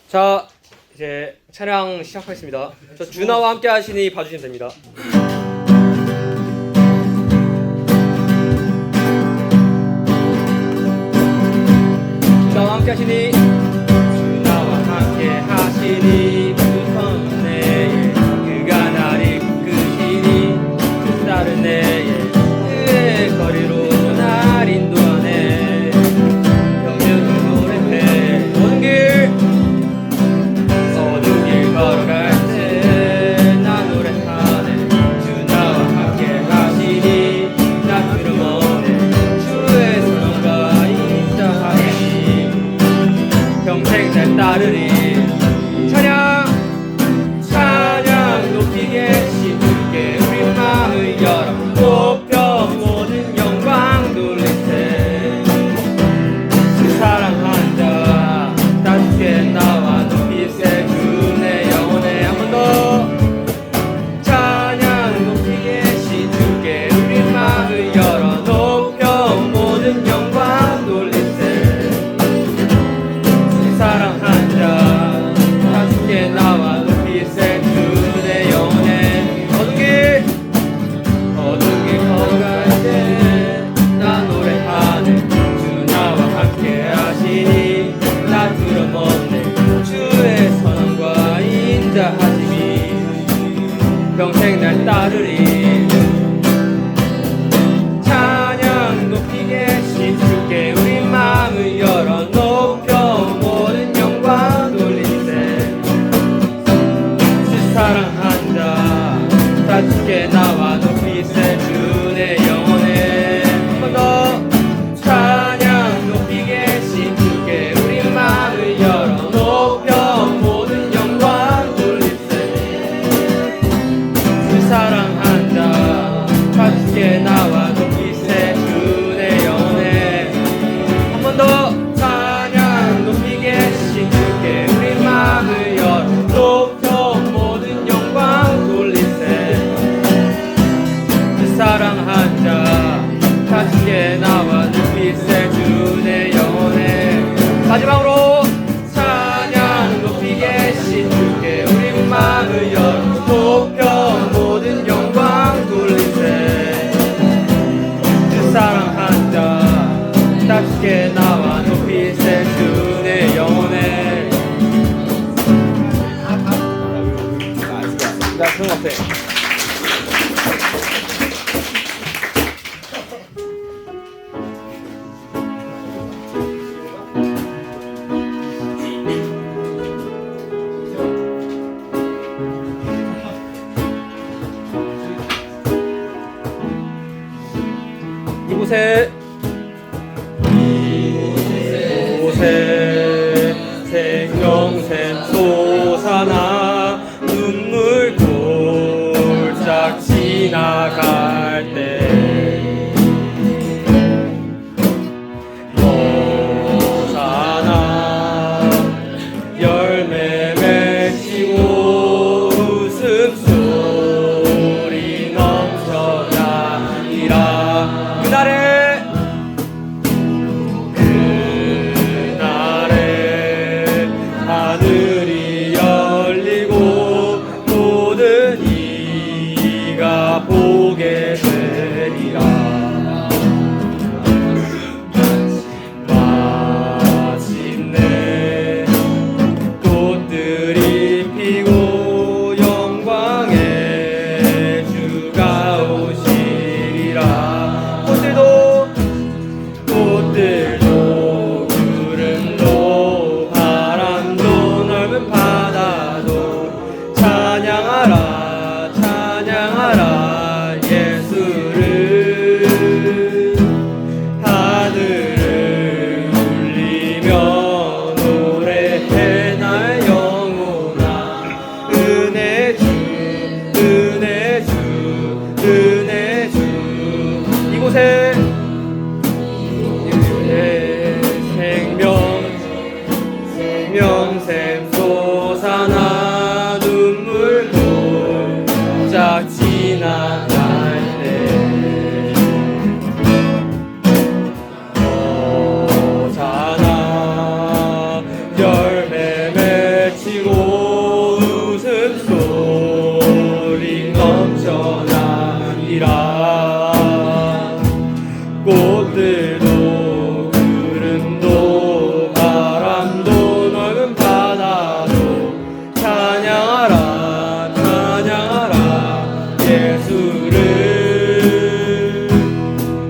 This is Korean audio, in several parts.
자, 이제 찬양 시작하겠습니다. 저 준하와 함께 하시니 봐주시면 됩니다. 준하와 함께 하시니, 준하와 함께 하시니 무섭네. 그가 나를 이끄시니 그 다른 내에 그의 거리로 날 인도하네. 병명을 노래해 모든 길 걸어갈 때 나 노래하네. 주 나와 함께 하시니 나 들어오네. 주의 선언과 인자하시니 평생 날 따르리. 찬양 높이 계신 주께 우리 마음을 열어 높여 모든 영광 돌리세. 주 사랑한 자 다주께 나와 높이세. 주내 영혼에 한 번 더 찬양 높이 계신 주께 우리 마음을 열어 높여 모든 영광 돌리세. 주 사랑한 자 다주께 나와 높이세. 주내 영혼에 어두운 길 걸어갈 때 나 노래하네. 주 나와 함께 하시니 나 들어먹네. 주의 선언과 인자하심이 평생 날 따르리. 찬양 높이 계신 주께 우리 마음을 열어 높여 모든 영광 돌리세. 주 사랑한 자 다주께 나와 높이세. 주내 영혼에 한 번 더 찬양 높이 계신 주께 우리 마음을 열어 높여 모든 영광 돌리세. 주 사랑한 자 다주께 나와 높이세. 주내 영혼에 한 번 더 찬양 높이 계신 주께 우리 마음을 열어 높여 모든 영광 돌리세. 주 사랑한 자 다주께 나와 높이세. 주내 영혼에 마지막으로 찬양 높이 계신 주께 우리 마음을 열어 높여 모든 영광 돌리세. 주 사랑한 자 다주께 나와 높이세. 주내 영혼에 나 그런 것 같아. 이곳에 생명샘 솟아나 눈물 골짝 지나갈 때 호산나 열매 맺히고 웃음소리 넘쳐나리라. 그날에 하늘이 열리고 모든 이가 보게 되리라. 마침내 꽃들이 피고 영광의 주가 오시리라. 꽃들도 구름도 바람도 넓은 바다도 찬양하라 찬양하라 예수를. 하늘을 울리며 노래해 날 영혼아. 은혜 주 은혜 주 은혜 주. 이곳에 생명샘 솟아나 눈물 골짝 지나갈 때 호산나 열매 맺 외치고 웃음소리 넘쳐나니라. 꽃들도 구름도 바람도 넓은 바다도 찬양하라 찬양하라 예수를.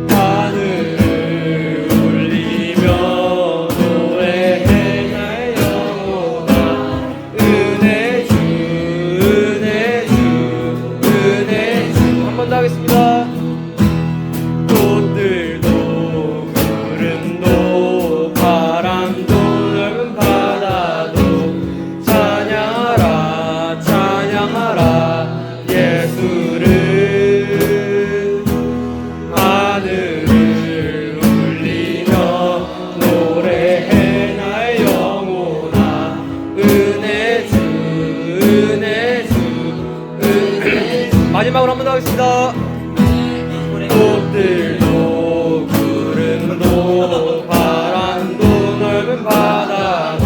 하늘을 울리며 노래해 나의 영혼아. 은혜 주 은혜 주 은혜 주. 한 번 더 하겠습니다. 꽃들도 구름도 바람도 넓은 바다도 찬양하라 찬양하라 예수를. 하늘을 울리며 노래해 나의 영혼아. 은혜 주 은혜 주 은혜 주. 마지막으로 한 번 더 하겠습니다. 꽃들도 구름도 바람도 넓은 바다도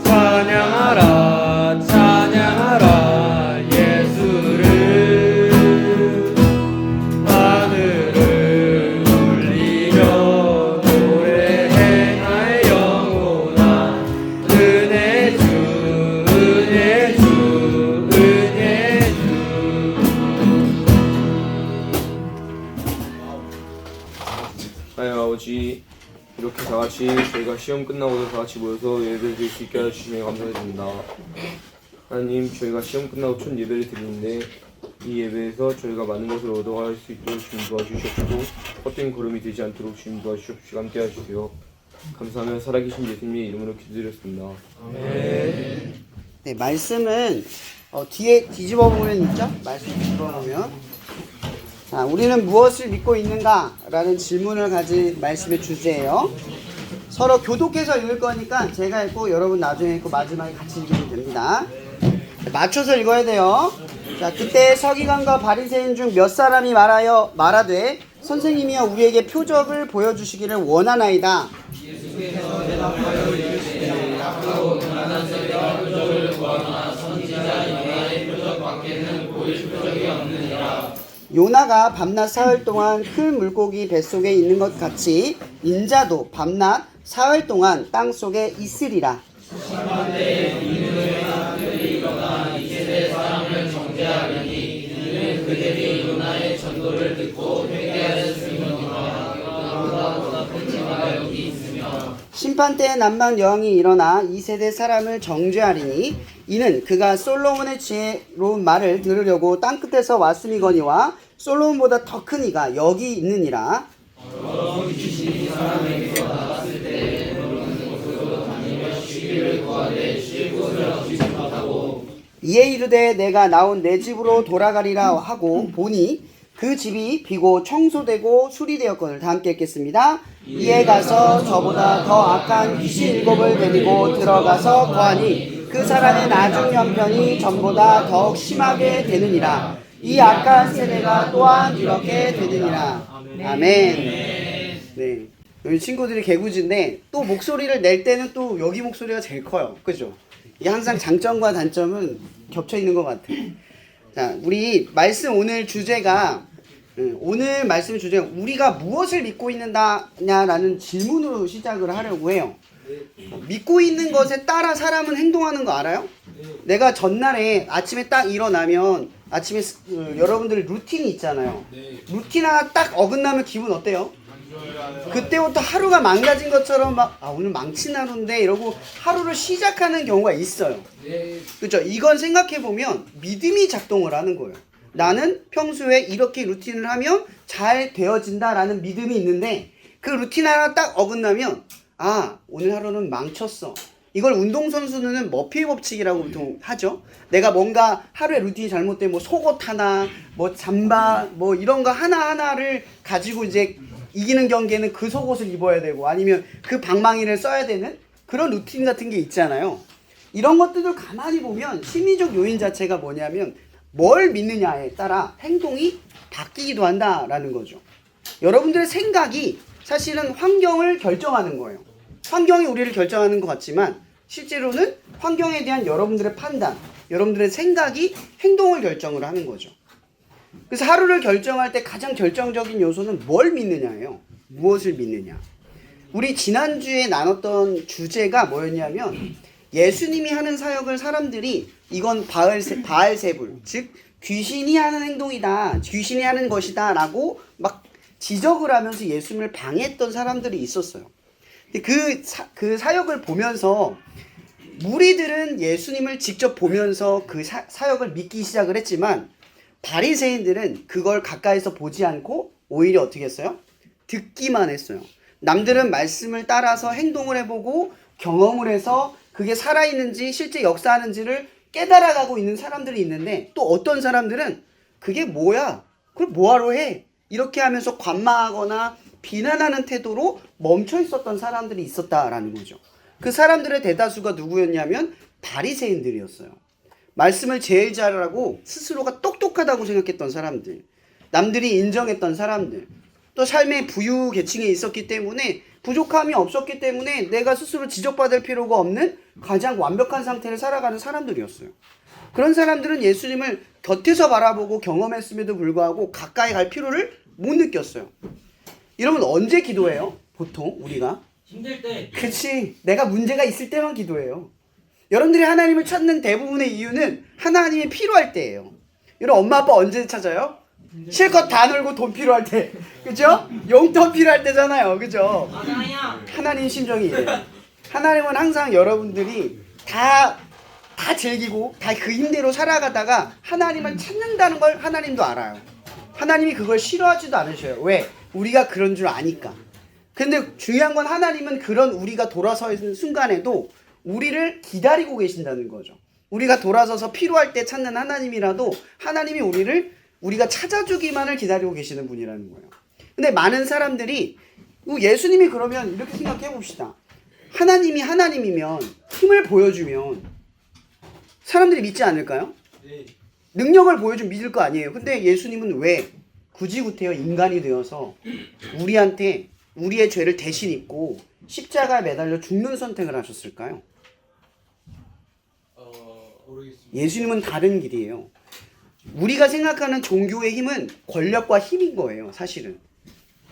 찬양하라 찬양하라 예수를. 하늘을 울리며 노래해 나의 영혼아. 은혜 주 은혜 주 은혜 주. 하나님 아버지, 이렇게 다같이 저희가 시험 끝나고도 다같이 모여서 예배를 드릴 수 있게 해주시면 감사드립니다. 하나님, 저희가 시험 끝나고 첫 예배를 드리는데 이 예배에서 저희가 많은 것을 얻어갈 수 있도록 주님 도와주시옵시고 헛된 걸음이 되지 않도록 주님 도와주시옵시고 함께 해주세요. 감사하며 살아계신 예수님의 이름으로 기도드렸습니다. 아멘. 네, 말씀은 뒤에 뒤집어 보면 있죠? 말씀 뒤집어 보면. 자, 우리는 무엇을 믿고 있는가? 라는 질문을 가진 말씀의 주제예요. 서로 교독해서 읽을 거니까 제가 읽고 여러분 나중에 읽고 마지막에 같이 읽으면 됩니다. 맞춰서 읽어야 돼요. 자, 그때 서기관과 바리새인 중 몇 사람이 말하되 선생님이여 우리에게 표적을 보여주시기를 원하나이다. 요나가 밤낮 사흘 동안 큰 물고기 뱃속에 있는 것 같이 인자도 밤낮 사흘 동안 땅속에 있으리라. 심판때에 남방 여왕이 일어나 이 세대 사람을 정죄하리니 이는 그가 솔로몬의 지혜로운 말을 들으려고 땅끝에서 왔음이거니와 솔로몬보다 더 큰 이가 여기 있느니라. 이에 이르되 내가 나온 내 집으로 돌아가리라 하고 보니 그 집이 비고 청소되고 수리되었거늘. 다 함께 읽겠습니다. 이에 가서 저보다 더 악한 귀신 7을 데리고 들어가서 거하니 그 사람의 나중 형편이 전보다 더욱 심하게 되느니라. 이 악한 세대가 또한 이렇게 되느니라. 아멘. 네, 여기 친구들이 개구지인데 또 목소리를 낼 때는 또 여기 목소리가 제일 커요. 그죠? 이게 항상 장점과 단점은 겹쳐 있는 것 같아요. 자, 우리 말씀 오늘 말씀 주제가 우리가 무엇을 믿고 있느냐라는 질문으로 시작을 하려고 해요. 믿고 있는 것에 따라 사람은 행동하는 거 알아요? 내가 전날에 아침에 딱 일어나면 아침에 여러분들 루틴이 있잖아요. 루틴 하나 딱 어긋나면 기분 어때요? 그때부터 하루가 망가진 것처럼 막 오늘 망친 하루인데 이러고 하루를 시작하는 경우가 있어요. 그렇죠? 이건 생각해보면 믿음이 작동을 하는 거예요. 나는 평소에 이렇게 루틴을 하면 잘 되어진다라는 믿음이 있는데 그 루틴 하나 딱 어긋나면 오늘 하루는 망쳤어. 이걸 운동선수는 머피의 법칙이라고 보통 하죠. 내가 뭔가 하루에 루틴이 잘못되면 뭐 속옷 하나, 뭐 잠바, 뭐 이런 거 하나하나를 가지고 이제 이기는 경기에는 그 속옷을 입어야 되고 아니면 그 방망이를 써야 되는 그런 루틴 같은 게 있잖아요. 이런 것들을 가만히 보면 심리적 요인 자체가 뭐냐면 뭘 믿느냐에 따라 행동이 바뀌기도 한다라는 거죠. 여러분들의 생각이 사실은 환경을 결정하는 거예요. 환경이 우리를 결정하는 것 같지만 실제로는 환경에 대한 여러분들의 판단, 여러분들의 생각이 행동을 결정을 하는 거죠. 그래서 하루를 결정할 때 가장 결정적인 요소는 뭘 믿느냐예요. 무엇을 믿느냐. 우리 지난주에 나눴던 주제가 뭐였냐면 예수님이 하는 사역을 사람들이 이건 바알세불, 즉 귀신이 하는 행동이다, 귀신이 하는 것이다 라고 막 지적을 하면서 예수님을 방해했던 사람들이 있었어요. 그 사역을 보면서 무리들은 예수님을 직접 보면서 그 사역을 믿기 시작을 했지만 바리새인들은 그걸 가까이서 보지 않고 오히려 어떻게 했어요? 듣기만 했어요. 남들은 말씀을 따라서 행동을 해보고 경험을 해서 그게 살아있는지 실제 역사하는지를 깨달아가고 있는 사람들이 있는데 또 어떤 사람들은 그게 뭐야? 그걸 뭐하러 해? 이렇게 하면서 관망하거나 비난하는 태도로 멈춰 있었던 사람들이 있었다라는 거죠. 그 사람들의 대다수가 누구였냐면 바리새인들이었어요. 말씀을 제일 잘하고 스스로가 똑똑하다고 생각했던 사람들, 남들이 인정했던 사람들, 또 삶의 부유 계층에 있었기 때문에 부족함이 없었기 때문에 내가 스스로 지적받을 필요가 없는 가장 완벽한 상태를 살아가는 사람들이었어요. 그런 사람들은 예수님을 곁에서 바라보고 경험했음에도 불구하고 가까이 갈 필요를 못 느꼈어요. 여러분 언제 기도해요? 보통 우리가? 힘들 때. 그치, 내가 문제가 있을 때만 기도해요. 여러분들이 하나님을 찾는 대부분의 이유는 하나님이 필요할 때예요. 여러분 엄마 아빠 언제 찾아요? 실컷 다 놀고 돈 필요할 때, 그죠? 용돈 필요할 때잖아요, 그죠? 맞아요. 하나님 심정이 이래요. 하나님은 항상 여러분들이 다 즐기고 다 그 힘대로 살아가다가 하나님을 찾는다는 걸 하나님도 알아요. 하나님이 그걸 싫어하지도 않으셔요. 왜? 우리가 그런 줄 아니까. 근데 중요한 건 하나님은 그런 우리가 돌아서 있는 순간에도 우리를 기다리고 계신다는 거죠. 우리가 돌아서서 필요할 때 찾는 하나님이라도 하나님이 우리가 찾아주기만을 기다리고 계시는 분이라는 거예요. 근데 많은 사람들이 예수님이 그러면 이렇게 생각해 봅시다. 하나님이 하나님이면 힘을 보여주면 사람들이 믿지 않을까요? 네. 능력을 보여주면 믿을 거 아니에요. 근데 예수님은 왜 구지구태여 인간이 되어서 우리한테 우리의 죄를 대신 입고 십자가에 매달려 죽는 선택을 하셨을까요? 모르겠습니다. 예수님은 다른 길이에요. 우리가 생각하는 종교의 힘은 권력과 힘인 거예요. 사실은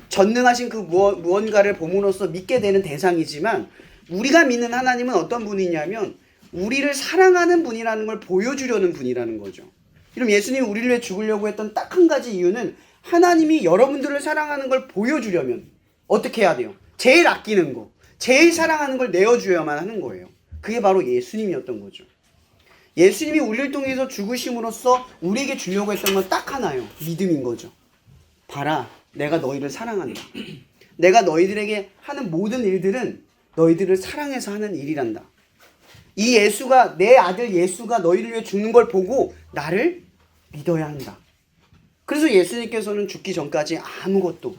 전능하신 그 무언가를 봄으로써 믿게 되는 대상이지만 우리가 믿는 하나님은 어떤 분이냐면 우리를 사랑하는 분이라는 걸 보여주려는 분이라는 거죠. 그럼 예수님이 우리를 위해 죽으려고 했던 딱 한 가지 이유는 하나님이 여러분들을 사랑하는 걸 보여주려면 어떻게 해야 돼요? 제일 아끼는 거, 제일 사랑하는 걸 내어줘야만 하는 거예요. 그게 바로 예수님이었던 거죠. 예수님이 우리를 통해서 죽으심으로써 우리에게 주려고 했던 건 딱 하나예요. 믿음인 거죠. 봐라, 내가 너희를 사랑한다. 내가 너희들에게 하는 모든 일들은 너희들을 사랑해서 하는 일이란다. 이 예수가, 내 아들 예수가 너희를 위해 죽는 걸 보고 나를 믿어야 한다. 그래서 예수님께서는 죽기 전까지 아무것도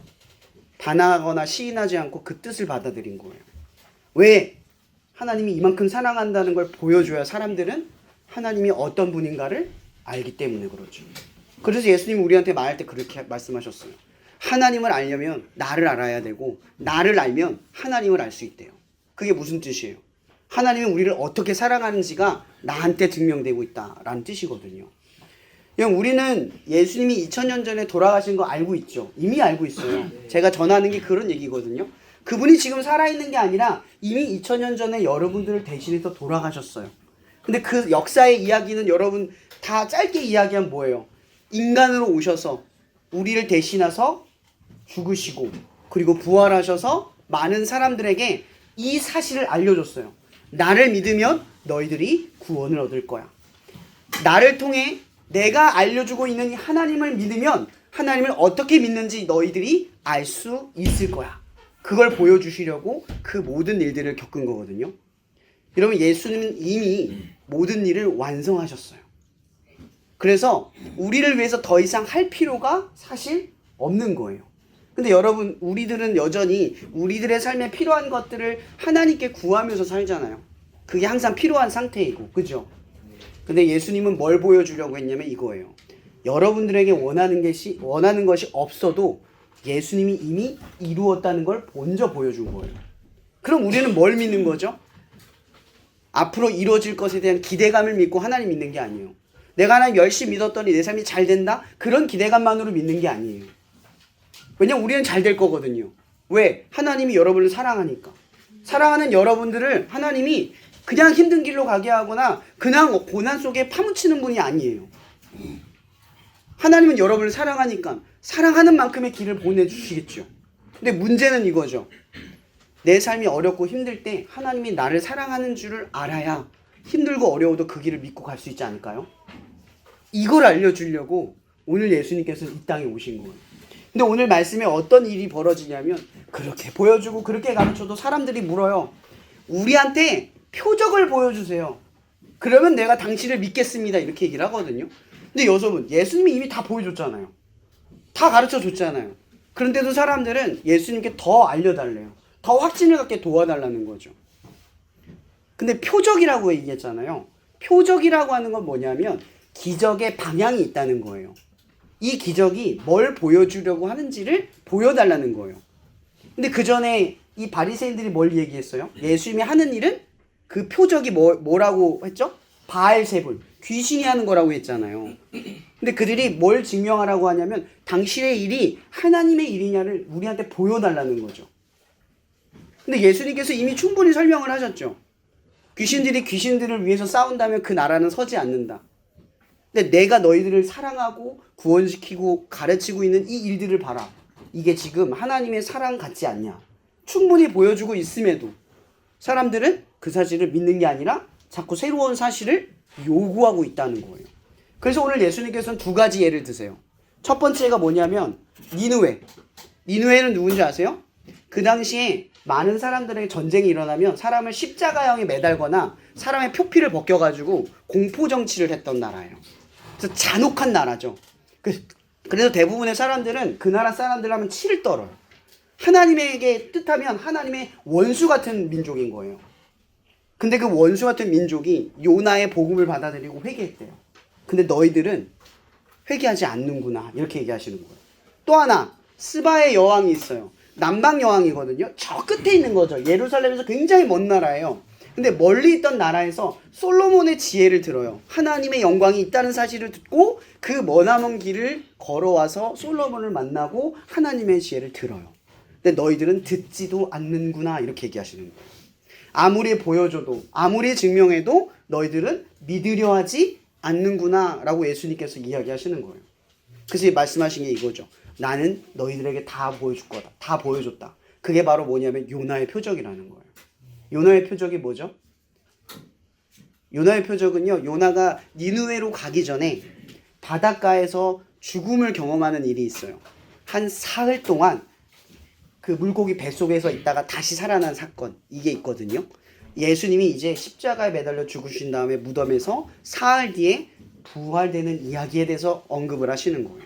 반항하거나 시인하지 않고 그 뜻을 받아들인 거예요. 왜? 하나님이 이만큼 사랑한다는 걸 보여줘야 사람들은 하나님이 어떤 분인가를 알기 때문에 그렇죠. 그래서 예수님이 우리한테 말할 때 그렇게 말씀하셨어요. 하나님을 알려면 나를 알아야 되고 나를 알면 하나님을 알 수 있대요. 그게 무슨 뜻이에요? 하나님은 우리를 어떻게 사랑하는지가 나한테 증명되고 있다라는 뜻이거든요. 우리는 예수님이 2000년 전에 돌아가신 거 알고 있죠. 이미 알고 있어요. 제가 전하는 게 그런 얘기거든요. 그분이 지금 살아있는 게 아니라 이미 2000년 전에 여러분들을 대신해서 돌아가셨어요. 근데 그 역사의 이야기는 여러분 다 짧게 이야기하면 뭐예요? 인간으로 오셔서 우리를 대신해서 죽으시고 그리고 부활하셔서 많은 사람들에게 이 사실을 알려줬어요. 나를 믿으면 너희들이 구원을 얻을 거야. 나를 통해 내가 알려주고 있는 이 하나님을 믿으면 하나님을 어떻게 믿는지 너희들이 알 수 있을 거야. 그걸 보여주시려고 그 모든 일들을 겪은 거거든요. 여러분 예수님은 이미 모든 일을 완성하셨어요. 그래서 우리를 위해서 더 이상 할 필요가 사실 없는 거예요. 근데 여러분 우리들은 여전히 우리들의 삶에 필요한 것들을 하나님께 구하면서 살잖아요. 그게 항상 필요한 상태이고, 그죠? 근데 예수님은 뭘 보여주려고 했냐면 이거예요. 여러분들에게 원하는 것이 없어도 예수님이 이미 이루었다는 걸 먼저 보여준 거예요. 그럼 우리는 뭘 믿는 거죠? 앞으로 이루어질 것에 대한 기대감을 믿고 하나님 믿는 게 아니에요. 내가 하나님 열심히 믿었더니 내 삶이 잘 된다? 그런 기대감만으로 믿는 게 아니에요. 왜냐면 우리는 잘 될 거거든요. 왜? 하나님이 여러분을 사랑하니까. 사랑하는 여러분들을 하나님이 그냥 힘든 길로 가게 하거나 그냥 고난 속에 파묻히는 분이 아니에요. 하나님은 여러분을 사랑하니까 사랑하는 만큼의 길을 보내주시겠죠. 근데 문제는 이거죠. 내 삶이 어렵고 힘들 때 하나님이 나를 사랑하는 줄을 알아야 힘들고 어려워도 그 길을 믿고 갈 수 있지 않을까요? 이걸 알려주려고 오늘 예수님께서 이 땅에 오신 거예요. 근데 오늘 말씀에 어떤 일이 벌어지냐면 그렇게 보여주고 그렇게 가르쳐도 사람들이 물어요. 우리한테 표적을 보여주세요. 그러면 내가 당신을 믿겠습니다. 이렇게 얘기를 하거든요. 근데 여러분, 예수님이 이미 다 보여줬잖아요. 다 가르쳐줬잖아요. 그런데도 사람들은 예수님께 더 알려달래요. 더 확신을 갖게 도와달라는 거죠. 근데 표적이라고 얘기했잖아요. 표적이라고 하는 건 뭐냐면 기적의 방향이 있다는 거예요. 이 기적이 뭘 보여주려고 하는지를 보여달라는 거예요. 근데 그 전에 이 바리새인들이 뭘 얘기했어요? 예수님이 하는 일은 그 표적이 뭐라고 했죠? 바알세불, 귀신이 하는 거라고 했잖아요. 근데 그들이 뭘 증명하라고 하냐면 당신의 일이 하나님의 일이냐를 우리한테 보여달라는 거죠. 근데 예수님께서 이미 충분히 설명을 하셨죠. 귀신들이 귀신들을 위해서 싸운다면 그 나라는 서지 않는다. 근데 내가 너희들을 사랑하고 구원시키고 가르치고 있는 이 일들을 봐라. 이게 지금 하나님의 사랑 같지 않냐. 충분히 보여주고 있음에도 사람들은 그 사실을 믿는 게 아니라 자꾸 새로운 사실을 요구하고 있다는 거예요. 그래서 오늘 예수님께서는 두 가지 예를 드세요. 첫 번째가 뭐냐면 니느웨. 니느웨는 누군지 아세요? 그 당시에 많은 사람들에게 전쟁이 일어나면 사람을 십자가형에 매달거나 사람의 표피를 벗겨가지고 공포정치를 했던 나라예요. 그래서 잔혹한 나라죠. 그래서 대부분의 사람들은 그 나라 사람들 하면 치를 떨어요. 하나님에게 뜻하면 하나님의 원수 같은 민족인 거예요. 근데 그 원수 같은 민족이 요나의 복음을 받아들이고 회개했대요. 근데 너희들은 회개하지 않는구나. 이렇게 얘기하시는 거예요. 또 하나, 스바의 여왕이 있어요. 남방 여왕이거든요. 저 끝에 있는 거죠. 예루살렘에서 굉장히 먼 나라예요. 근데 멀리 있던 나라에서 솔로몬의 지혜를 들어요. 하나님의 영광이 있다는 사실을 듣고 그 머나먼 길을 걸어와서 솔로몬을 만나고 하나님의 지혜를 들어요. 근데 너희들은 듣지도 않는구나. 이렇게 얘기하시는 거예요. 아무리 보여줘도 아무리 증명해도 너희들은 믿으려 하지 않는구나 라고 예수님께서 이야기하시는 거예요. 그래서 말씀하신 게 이거죠. 나는 너희들에게 다 보여줄 거다. 다 보여줬다. 그게 바로 뭐냐면 요나의 표적이라는 거예요. 요나의 표적이 뭐죠? 요나의 표적은요. 요나가 니느웨로 가기 전에 바닷가에서 죽음을 경험하는 일이 있어요. 한 사흘 동안 그 물고기 뱃속에서 있다가 다시 살아난 사건, 이게 있거든요. 예수님이 이제 십자가에 매달려 죽으신 다음에 무덤에서 사흘 뒤에 부활되는 이야기에 대해서 언급을 하시는 거예요.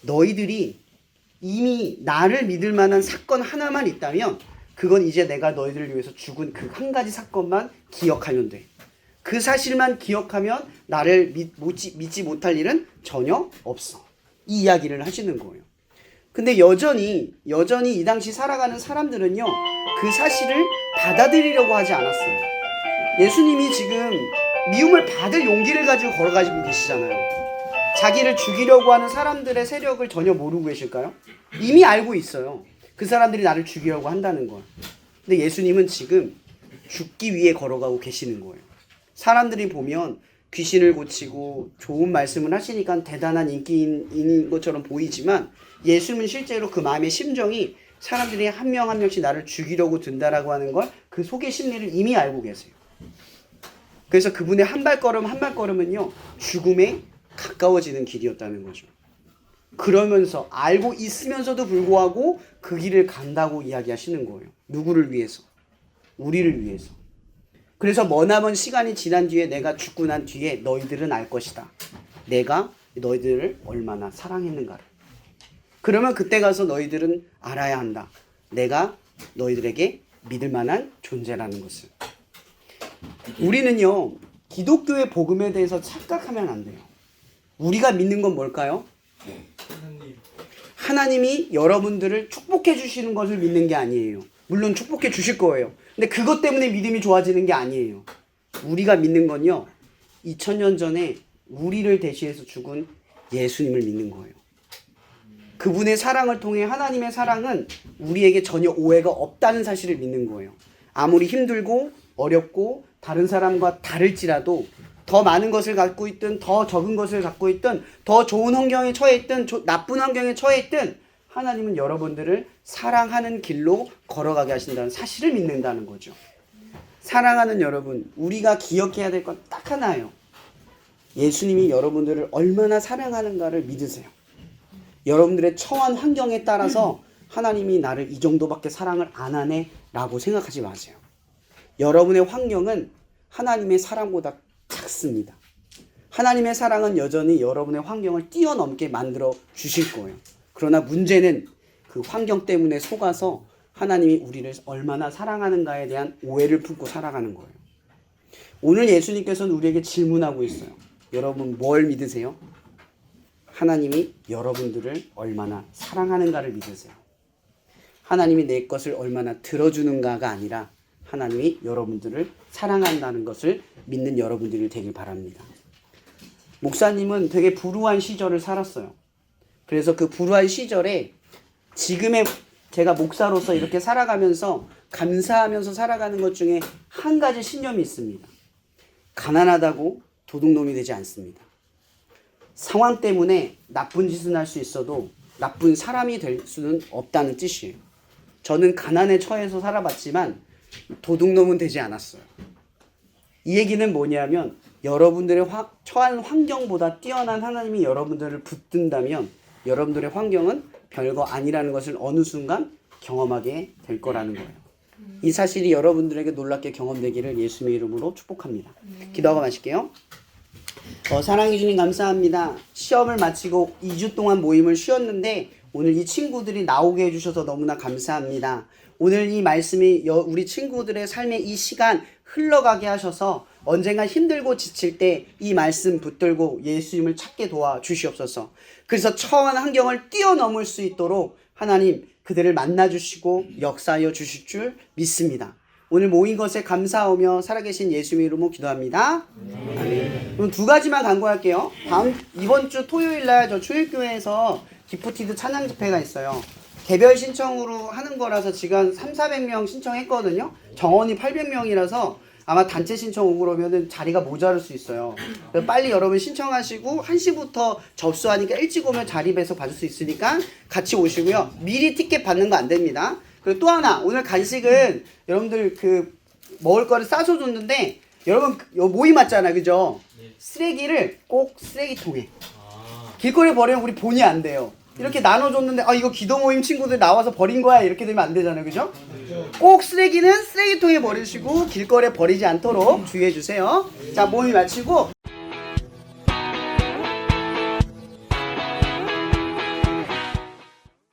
너희들이 이미 나를 믿을 만한 사건 하나만 있다면 그건 이제 내가 너희들을 위해서 죽은 그 한 가지 사건만 기억하면 돼. 그 사실만 기억하면 나를 믿지 못할 일은 전혀 없어. 이 이야기를 하시는 거예요. 근데 여전히 이 당시 살아가는 사람들은요, 그 사실을 받아들이려고 하지 않았어요. 예수님이 지금 미움을 받을 용기를 가지고 걸어가지고 계시잖아요. 자기를 죽이려고 하는 사람들의 세력을 전혀 모르고 계실까요? 이미 알고 있어요. 그 사람들이 나를 죽이려고 한다는 걸. 근데 예수님은 지금 죽기 위해 걸어가고 계시는 거예요. 사람들이 보면 귀신을 고치고 좋은 말씀을 하시니까 대단한 인기인 것처럼 보이지만 예수님은 실제로 그 마음의 심정이 사람들이 한 명 한 명씩 나를 죽이려고 든다라고 하는 걸 그 속의 심리를 이미 알고 계세요. 그래서 그분의 한 발걸음 한 발걸음은요, 죽음에 가까워지는 길이었다는 거죠. 그러면서 알고 있으면서도 불구하고 그 길을 간다고 이야기하시는 거예요. 누구를 위해서? 우리를 위해서. 그래서 머나먼 시간이 지난 뒤에 내가 죽고 난 뒤에 너희들은 알 것이다. 내가 너희들을 얼마나 사랑했는가를. 그러면 그때 가서 너희들은 알아야 한다. 내가 너희들에게 믿을 만한 존재라는 것을. 우리는요, 기독교의 복음에 대해서 착각하면 안 돼요. 우리가 믿는 건 뭘까요? 하나님이 여러분들을 축복해 주시는 것을 믿는 게 아니에요. 물론 축복해 주실 거예요. 근데 그것 때문에 믿음이 좋아지는 게 아니에요. 우리가 믿는 건요, 2000년 전에 우리를 대신해서 죽은 예수님을 믿는 거예요. 그분의 사랑을 통해 하나님의 사랑은 우리에게 전혀 오해가 없다는 사실을 믿는 거예요. 아무리 힘들고 어렵고 다른 사람과 다를지라도 더 많은 것을 갖고 있든 더 적은 것을 갖고 있든 더 좋은 환경에 처해 있든 나쁜 환경에 처해 있든 하나님은 여러분들을 사랑하는 길로 걸어가게 하신다는 사실을 믿는다는 거죠. 사랑하는 여러분, 우리가 기억해야 될 건 딱 하나예요. 예수님이 여러분들을 얼마나 사랑하는가를 믿으세요. 여러분들의 처한 환경에 따라서 하나님이 나를 이 정도밖에 사랑을 안 하네 라고 생각하지 마세요. 여러분의 환경은 하나님의 사랑보다 작습니다. 하나님의 사랑은 여전히 여러분의 환경을 뛰어넘게 만들어 주실 거예요. 그러나 문제는 그 환경 때문에 속아서 하나님이 우리를 얼마나 사랑하는가에 대한 오해를 품고 살아가는 거예요. 오늘 예수님께서는 우리에게 질문하고 있어요. 여러분 뭘 믿으세요? 하나님이 여러분들을 얼마나 사랑하는가를 믿으세요. 하나님이 내 것을 얼마나 들어주는가가 아니라 하나님이 여러분들을 사랑한다는 것을 믿는 여러분들이 되길 바랍니다. 목사님은 되게 불우한 시절을 살았어요. 그래서 그 불우한 시절에 지금의 제가 목사로서 이렇게 살아가면서 감사하면서 살아가는 것 중에 한 가지 신념이 있습니다. 가난하다고 도둑놈이 되지 않습니다. 상황 때문에 나쁜 짓을 할 수 있어도 나쁜 사람이 될 수는 없다는 뜻이에요. 저는 가난에 처해서 살아봤지만 도둑놈은 되지 않았어요. 이 얘기는 뭐냐면 여러분들의 처한 환경보다 뛰어난 하나님이 여러분들을 붙든다면 여러분들의 환경은 별거 아니라는 것을 어느 순간 경험하게 될 거라는 거예요. 이 사실이 여러분들에게 놀랍게 경험되기를 예수님의 이름으로 축복합니다. 기도하고 마실게요. 사랑해 주님 감사합니다. 시험을 마치고 2주 동안 모임을 쉬었는데 오늘 이 친구들이 나오게 해주셔서 너무나 감사합니다. 오늘 이 말씀이 우리 친구들의 삶의 이 시간 흘러가게 하셔서 언젠가 힘들고 지칠 때 이 말씀 붙들고 예수님을 찾게 도와주시옵소서. 그래서 처한 환경을 뛰어넘을 수 있도록 하나님 그들을 만나주시고 역사하여 주실 줄 믿습니다. 오늘 모인 것에 감사하며 살아계신 예수님의 이름으로 기도합니다. 아멘. 그럼 두 가지만 강구할게요. 이번 주 토요일날 저 초일교회에서 기프티드 찬양 집회가 있어요. 개별 신청으로 하는 거라서 지금 한 300~400명 신청했거든요. 정원이 800명이라서 아마 단체 신청 오고 그러면은 자리가 모자랄 수 있어요. 그래서 빨리 여러분 신청하시고 1시부터 접수하니까 일찍 오면 자리 배석 받을 수 있으니까 같이 오시고요. 미리 티켓 받는 거 안 됩니다. 그리고 또 하나, 오늘 간식은 여러분들 그 먹을 거를 싸서 줬는데 여러분 모임 왔잖아요, 그죠? 쓰레기를 꼭 쓰레기통에 길거리에 버리면 우리 본의 안 돼요. 이렇게 나눠줬는데 이거 기도 모임 친구들 나와서 버린 거야 이렇게 되면 안 되잖아요, 그죠? 꼭 쓰레기는 쓰레기통에 버리시고 길거리에 버리지 않도록 주의해 주세요. 자, 모임 마치고